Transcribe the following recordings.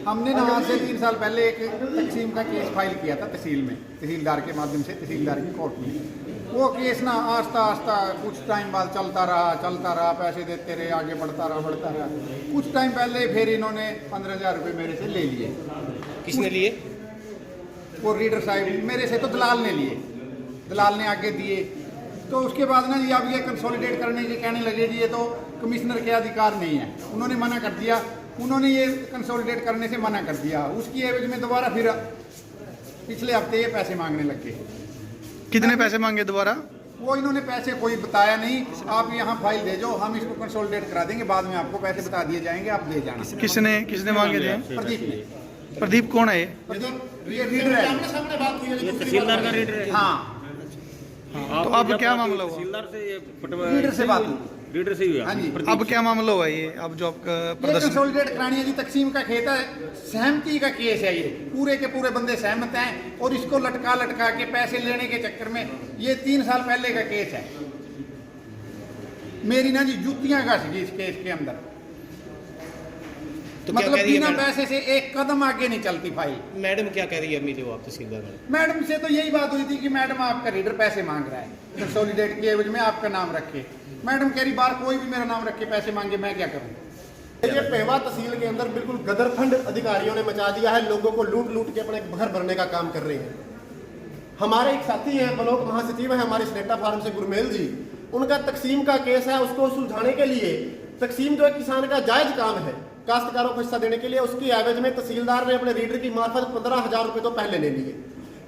हमने ना आज से 3 साल पहले एक तकसीम का केस फाइल किया था तहसील में, तहसीलदार के माध्यम से, तहसीलदार की कोर्ट में। वो केस ना आस्ता आस्ता कुछ टाइम बाद चलता रहा, पैसे देते रहे, आगे बढ़ता रहा। कुछ टाइम पहले फिर इन्होंने 15,000 रुपये मेरे से ले लिए। किसने लिए? वो रीडर साहब मेरे से, तो दलाल ने लिए, दलाल ने आगे दिए। तो उसके बाद ना जी अब ये कंसोलिडेट करने के कहने लगे जी ये तो कमिश्नर के अधिकार नहीं है, उन्होंने मना कर दिया। उन्होंने ये कंसोलिडेट करने से मना कर दिया। उसकी एवज में दोबारा फिर पिछले हफ्ते ये पैसे मांगने लग गए। कितने पैसे मांगे दोबारा? वो इन्होंने पैसे कोई बताया नहीं, आप यहाँ फाइल भेजो, हम इसको कंसोलिडेट करा देंगे, बाद में आपको पैसे बता दिए जाएंगे, आप दे जाना। किसने मांगे थे? प्रदीप ने। प्रदीप कौन है ये? प्रदीप ये रीडर है, तहसीलदार का रीडर है। हाँ। तो अब क्या मामला हुआ? तहसीलदार से ये रीडर से बात हुई। रीडर से ही हुआ। हाँ जी। अब क्या मामला हुआ ये? अब जो आपका ये प्रदर्शन कंसोलिडेट करानी है जी, तकसीम का खेत है, सहमति का केस है ये, पूरे के पूरे बंदे सहमत हैं और इसको लटका के पैसे लेने के चक्कर में ये 3 साल पहले का केस है। मेरी ना जी जुतियां घस गई इस केस के अंदर, तो क्या मतलब कह रही है बिना मैडम? पैसे से एक कदम आगे नहीं चलती फाइल। मैडम क्या कह रही है अम्मी जो आप तहसीलदार? मैडम से तो यही बात हुई थी कि मैडम आपका रीडर पैसे मांग रहा है, कंसोलिडेट के एवज में आपका नाम रखे। मैडम कह रही बार कोई भी मेरा नाम रख के पैसे मांगे, मैं क्या करूं? ये पेहवा तहसील के अंदर बिल्कुल गदरफंड अधिकारियों ने मचा दिया है, लोगों को लूट के अपने घर भरने का काम कर रहे हैं। हमारे एक साथी हैं, ब्लॉक महासचिव है हमारे स्नेटा फार्म से, गुरमेल जी, उनका तकसीम का केस है, उसको सुलझाने के लिए तकसीम जो है किसान का जायज काम है, काश्तकारों को हिस्सा देने के लिए, उसकी एवज में तहसीलदार ने अपने रीडर की मार्फत 15,000 रुपये तो पहले ले लिए,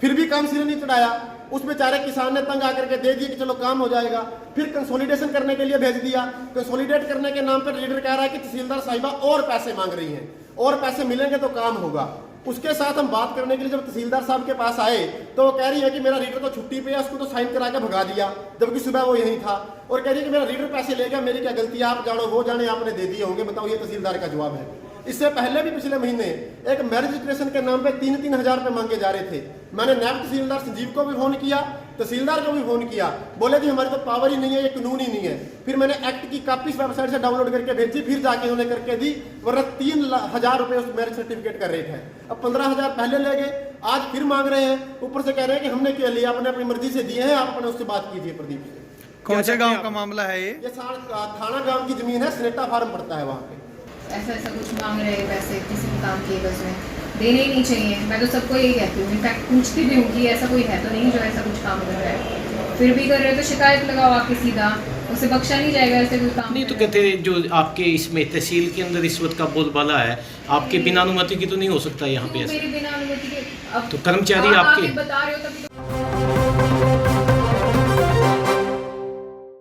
फिर भी काम सिरे नहीं चढ़ाया। उस बेचारे किसान ने तंग आकर के दे दिए कि चलो काम हो जाएगा, फिर कंसोलिडेशन करने के लिए भेज दिया। कंसोलिडेट करने के नाम पर रीडर कह रहा है कि तहसीलदार साहिबा और पैसे मांग रही हैं, और पैसे मिलेंगे तो काम होगा। उसके साथ हम बात करने के लिए जब तहसीलदार साहब के पास आए तो वो कह रही है कि मेरा रीडर तो छुट्टी पे है, उसको तो साइन करा के भगा दिया, जबकि सुबह वो यहीं था, और कह रही है कि मेरा रीडर पैसे ले गया, मेरी क्या गलती है, आप जानो वो जाने, आपने दे दिए होंगे। बताओ, ये तहसीलदार का जवाब है। इससे पहले भी पिछले महीने एक मैरिज रजिस्ट्रेशन के नाम पे 3-3 हजार रुपए मांगे जा रहे थे। मैंने नायब तहसीलदार संजीव को भी फोन किया, तहसीलदार को भी फोन किया, बोले जी हमारी तो पावर ही नहीं है, ये कानून ही नहीं है। फिर मैंने एक्ट की कॉपी वेबसाइट से डाउनलोड करके भेजी, फिर जाके उन्होंने करके दी, वरना 3,000 रुपए उस मैरिज सर्टिफिकेट का रेट है। अब 15,000 पहले ले गए, आज फिर मांग रहे हैं, ऊपर से कह रहे हैं कि हमने क्या लिया, आपने अपनी मर्जी से दिए हैं, आप अपने उससे बात कीजिए। प्रदीप से कौन से गांव का मामला है ये? थाना गांव की जमीन है, स्नेटा फार्म पड़ता है वहाँ पे। ऐसा कुछ मांग रहे हैं पैसे किसी भी काम की एवज में, देने ही नहीं चाहिए। मैं तो सबको यही कहती हूँ, इनफैक्ट पूछती भी हूँ कि ऐसा कोई है तो नहीं जो ऐसा कुछ काम कर रहा है, फिर भी कर रहे हो तो शिकायत लगाओ आके सीधा, उसे बख्शा नहीं जाएगा ऐसे कोई काम नहीं तो कहते जो आपके इसमें तहसील के अंदर रिश्वत का बोलबाला है, आपके बिना अनुमति की तो नहीं हो सकता यहाँ पे ऐसा? मेरे बिना अनुमति के अब तो कर्मचारी आपके बता रहे हो तभी तो